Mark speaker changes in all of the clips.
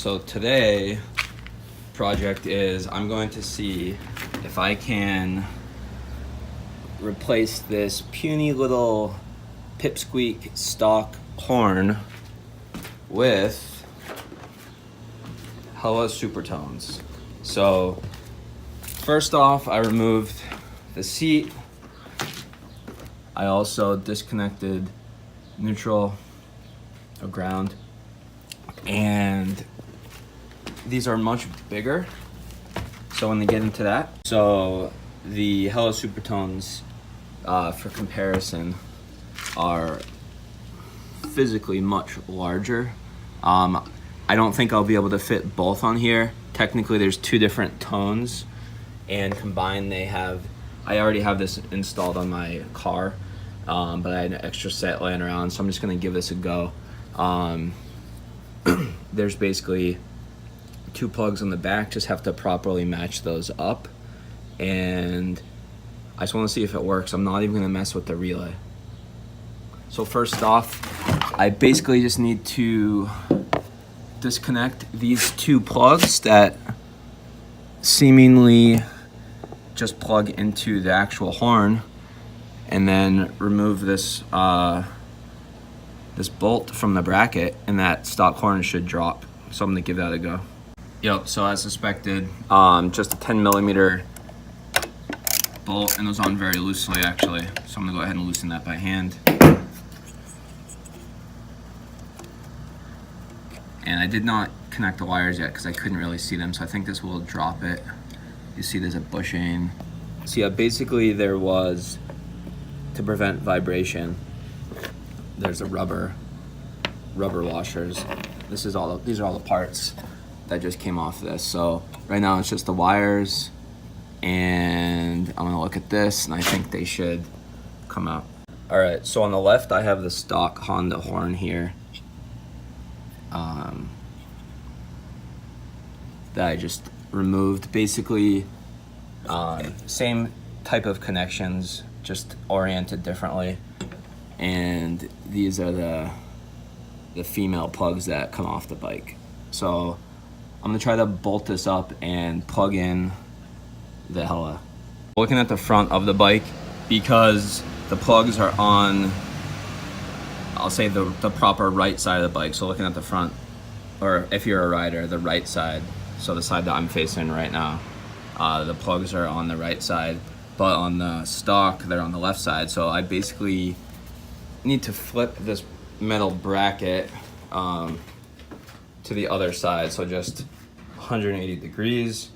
Speaker 1: So today, project is I'm going to see if I can replace this puny little pipsqueak stock horn with Hella Supertones. So first off, I removed the seat. I also disconnected neutral or ground, and these are much bigger, so when they get into that, so the Hella Supertones, for comparison, are physically much larger. I don't think I'll be able to fit both on here. Technically there's two different tones, and combined they have, I already have this installed on my car, but I had an extra set laying around, so I'm just gonna give this a go. There's basically two plugs on the back, just have to properly match those up, and I just want to see if it works. I'm not even gonna mess with the relay. So first off, I basically just need to disconnect these two plugs that seemingly just plug into the actual horn, and then remove this this bolt from the bracket, and that stock horn should drop. So I'm gonna give that a go. Yep, so as suspected, just a 10mm bolt, and it was on very loosely actually. So I'm gonna go ahead and loosen that by hand. And I did not connect the wires yet because I couldn't really see them, so I think this will drop it. You see there's a bushing. So yeah, basically there was, to prevent vibration, there's a rubber washers. These are all the parts that just came off this. So right now it's just the wires, and I'm gonna look at this, and I think they should come out. All right, so on the left I have the stock Honda horn here, that I just removed. Basically, same type of connections, just oriented differently. And these are the female plugs that come off the bike. So I'm gonna try to bolt this up and plug in the Hella. Looking at the front of the bike, because the plugs are on, I'll say the proper right side of the bike. So looking at the front, or if you're a rider, the right side, so the side that I'm facing right now, the plugs are on the right side, but on the stock, they're on the left side. So I basically need to flip this metal bracket to the other side, so just 180 degrees.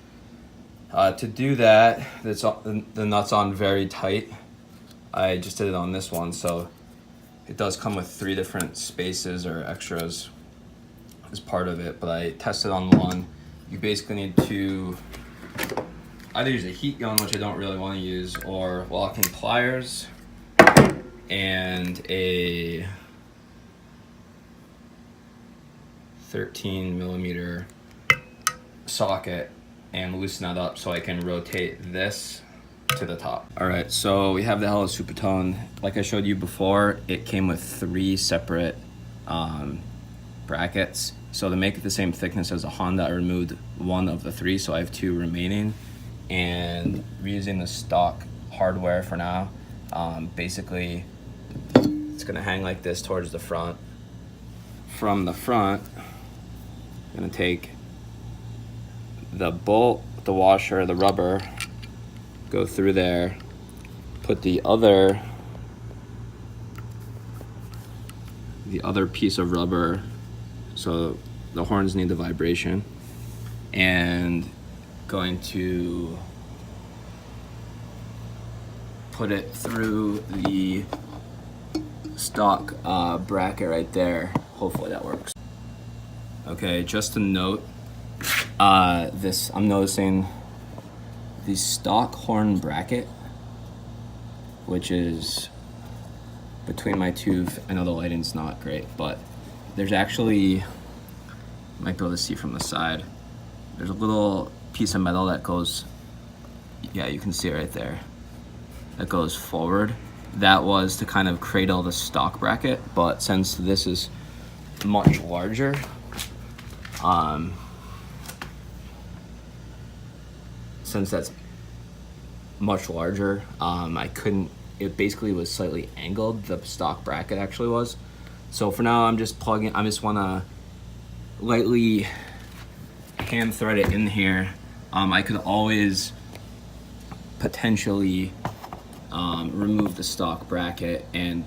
Speaker 1: To do that, the nut's on very tight. I just did it on this one, so it does come with 3 different spaces or extras as part of it, but I tested on one. You basically need to either use a heat gun, which I don't really want to use, or locking pliers and a 13mm socket, and loosen that up so I can rotate this to the top. All right, so we have the Hella Supertone. Like I showed you before, it came with 3 separate brackets. So to make it the same thickness as a Honda, I removed one of the 3, so I have 2 remaining. And reusing the stock hardware for now. Basically, it's gonna hang like this towards the front. From the front, I'm gonna take the bolt, the washer, the rubber, go through there, put the other piece of rubber, so the horns need the vibration, and going to put it through the stock bracket right there. Hopefully that works. Okay, just a note, I'm noticing the stock horn bracket, which is between my two, I know the lighting's not great, but there's actually, you might be able to see from the side, there's a little piece of metal that goes, yeah, you can see it right there, that goes forward. That was to kind of cradle the stock bracket, but since this is much larger, Since that's much larger, I couldn't, it basically was slightly angled, the stock bracket actually was. So for now, I'm just plugging, I just wanna lightly hand thread it in here. I could always potentially remove the stock bracket and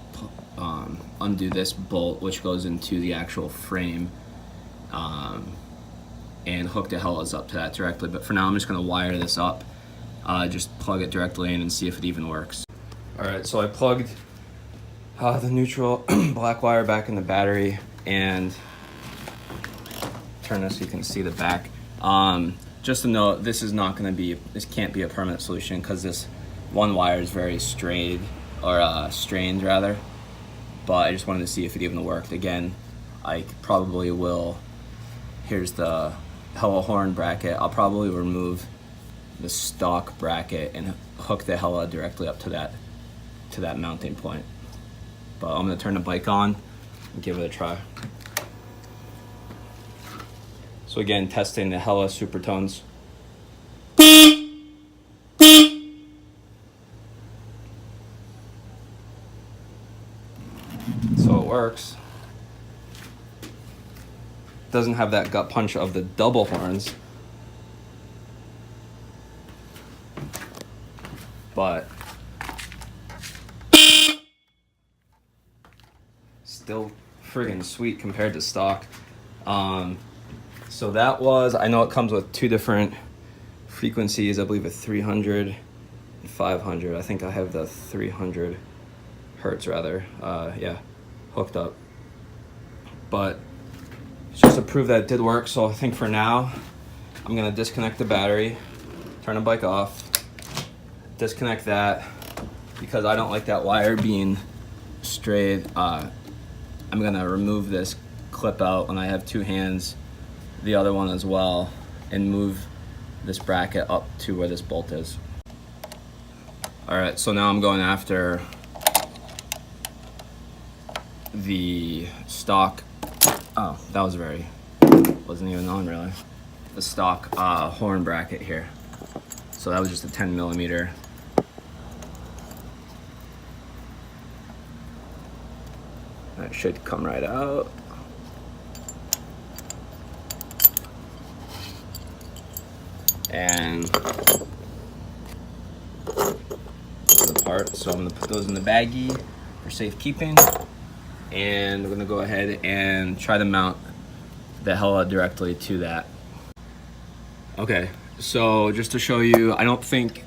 Speaker 1: undo this bolt, which goes into the actual frame, and hook the Hellas up to that directly. But for now, I'm just gonna wire this up, just plug it directly in and see if it even works. All right, so I plugged the neutral black wire back in the battery, and turn this so you can see the back. Just to note, this can't be a permanent solution because this one wire is very strained rather. But I just wanted to see if it even worked. Again, I probably will. Here's the Hella horn bracket. I'll probably remove the stock bracket and hook the Hella directly up to that mounting point. But I'm gonna turn the bike on and give it a try. So again, testing the Hella Supertones. So it works. Doesn't have that gut punch of the double horns, but still friggin' sweet compared to stock. So that was, I know it comes with two different frequencies, I believe a 300 and 500. I think I have the 300 hertz rather, yeah, hooked up. But just to prove that it did work, so I think for now, I'm gonna disconnect the battery, turn the bike off, disconnect that, because I don't like that wire being strayed. I'm gonna remove this clip out when I have two hands, the other one as well, and move this bracket up to where this bolt is. All right, so now I'm going after the stock. Oh, that wasn't even on really. The stock horn bracket here. So that was just a 10 millimeter. That should come right out. And the part. So I'm gonna put those in the baggie for safekeeping. And we're gonna go ahead and try to mount the Hella directly to that. Okay, so just to show you, I don't think,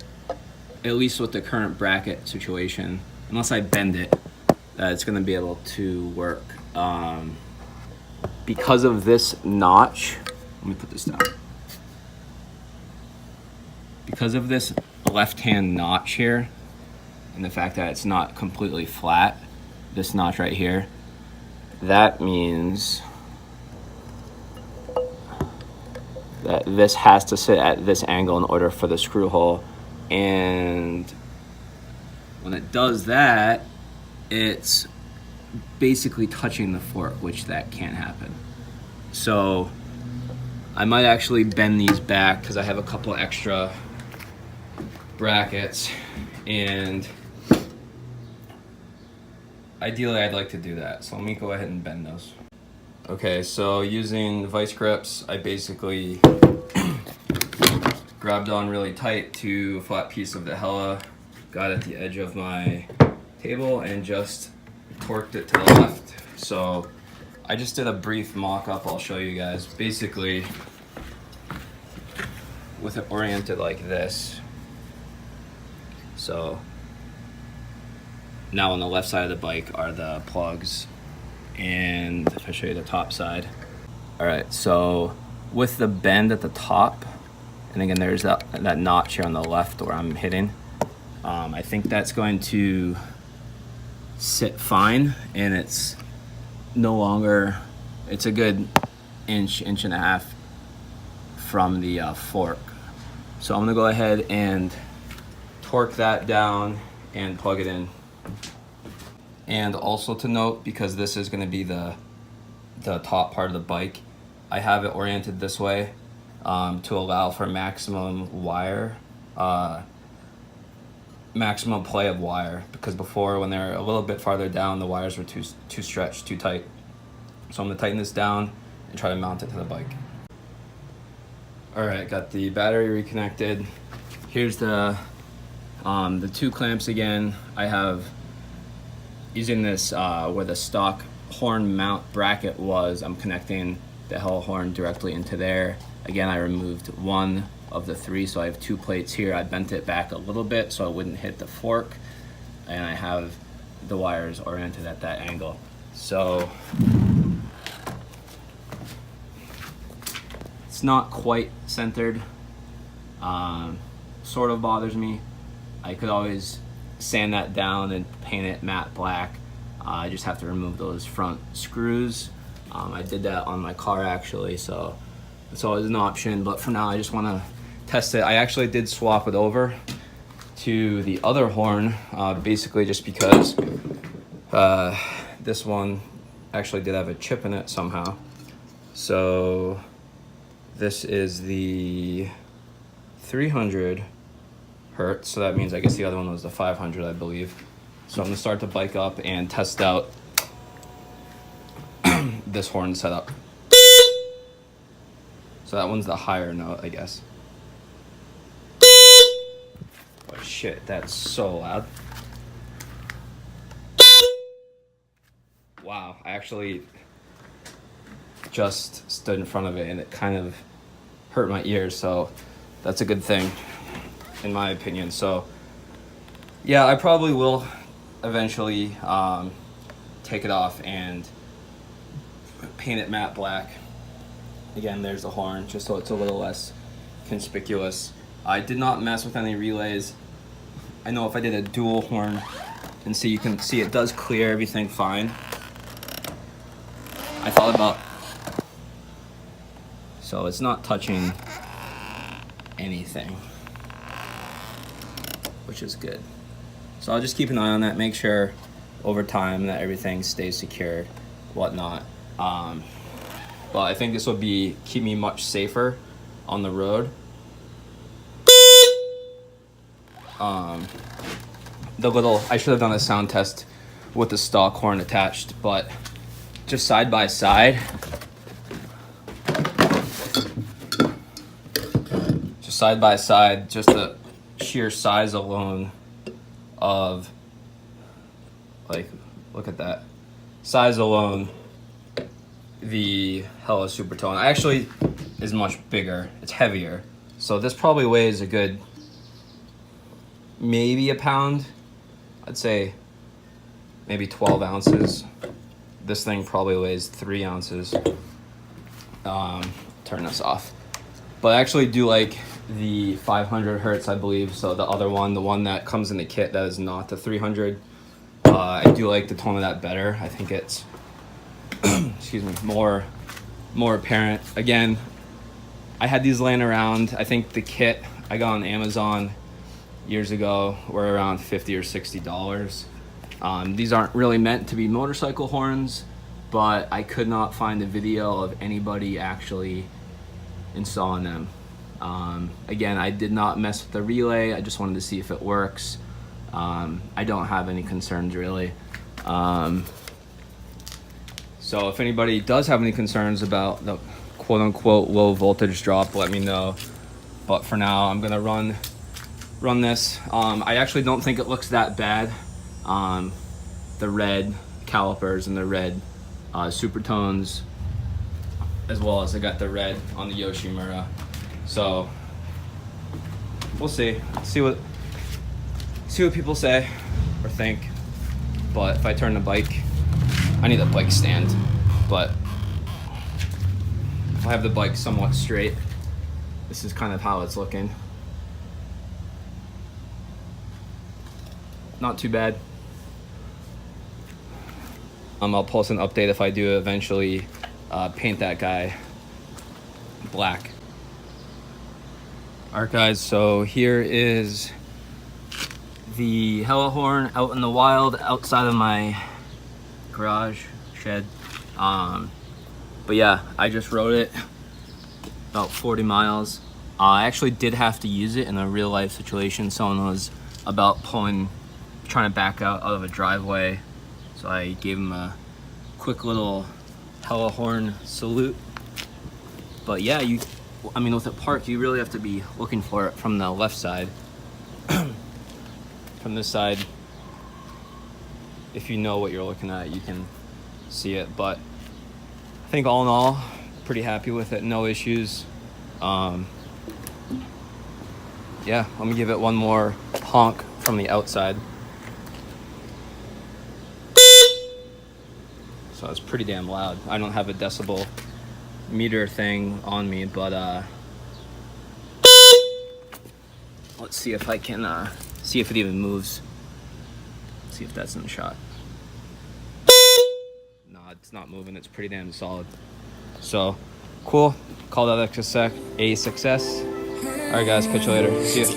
Speaker 1: at least with the current bracket situation, unless I bend it, that it's gonna be able to work. Because of this notch, let me put this down. Because of this left-hand notch here, and the fact that it's not completely flat, this notch right here, that means that this has to sit at this angle in order for the screw hole. And when it does that, it's basically touching the fork, which that can't happen. So I might actually bend these back because I have a couple extra brackets, and ideally I'd like to do that. So let me go ahead and bend those. Okay, so using vice grips, I basically grabbed on really tight to a flat piece of the Hella, got at the edge of my table, and just torqued it to the left. So I just did a brief mock-up I'll show you guys. Basically, with it oriented like this. So now on the left side of the bike are the plugs, and if I show you the top side. All right, so with the bend at the top, and again there's that notch here on the left where I'm hitting, I think that's going to sit fine, and it's no longer, it's a good inch and a half from the fork. So I'm gonna go ahead and torque that down and plug it in. And also to note, because this is gonna be the top part of the bike, I have it oriented this way to allow for maximum wire, maximum play of wire, because before when they're a little bit farther down, the wires were too stretched, too tight. So I'm gonna tighten this down and try to mount it to the bike. All right, got the battery reconnected. Here's the 2 clamps again. I have, using this where the stock horn mount bracket was, I'm connecting the Hella horn directly into there. Again, I removed 1 of the 3, so I have 2 plates here. I bent it back a little bit so it wouldn't hit the fork, and I have the wires oriented at that angle. So it's not quite centered. Sort of bothers me. I could always sand that down and paint it matte black. I just have to remove those front screws. I did that on my car actually, so it's always an option, but for now I just want to test it. I actually did swap it over to the other horn, basically just because this one actually did have a chip in it somehow. So this is the 300 hertz, so that means I guess the other one was the 500, I believe. So I'm gonna start the bike up and test out this horn setup. So that one's the higher note, I guess. Oh shit, that's so loud. Wow, I actually just stood in front of it and it kind of hurt my ears, so that's a good thing in my opinion. So yeah, I probably will eventually take it off and paint it matte black. Again, there's the horn, just so it's a little less conspicuous. I did not mess with any relays. I know if I did a dual horn, and see, you can see it does clear everything fine. I thought about, so it's not touching anything, which is good. So I'll just keep an eye on that, make sure over time that everything stays secured, whatnot. But I think this will keep me much safer on the road. I should have done a sound test with the stock horn attached, but just side by side, just the sheer size alone of, like, look at that size alone, the Hella Supertone actually is much bigger, it's heavier, so this probably weighs a good maybe a pound. I'd say maybe 12 ounces. This thing probably weighs 3 ounces. Turn this off. But I actually do like the 500 hertz, I believe. So the other one, the one that comes in the kit that is not the 300, I do like the tone of that better. I think it's excuse me, more apparent. Again, I had these laying around. I think the kit I got on Amazon years ago were around $50 or $60. These aren't really meant to be motorcycle horns, but I could not find a video of anybody actually installing them. Again, I did not mess with the relay. I just wanted to see if it works. I don't have any concerns really. So if anybody does have any concerns about the quote unquote low voltage drop, let me know. But for now, I'm gonna run this. I actually don't think it looks that bad. The red calipers and the red Supertones, as well as I got the red on the Yoshimura. So we'll see what people say or think. But if I turn the bike, I need a bike stand, but if I have the bike somewhat straight, this is kind of how it's looking. Not too bad. I'll post an update if I do eventually paint that guy black. Alright guys, so here is the Hella horn out in the wild outside of my garage shed. But yeah, I just rode it about 40 miles. I actually did have to use it in a real life situation. Someone was about trying to back out of a driveway. So I gave him a quick little Hella horn salute. But yeah, I mean, with a park, you really have to be looking for it from the left side. From this side, if you know what you're looking at, you can see it. But I think all in all, pretty happy with it. No issues. Yeah, let me give it one more honk from the outside. So it's pretty damn loud. I don't have a decibel meter thing on me, but let's see if I can see if it even moves. See if that's in the shot. No, it's not moving. It's pretty damn solid. So cool. Call that a success. All right, guys. Catch you later. See ya.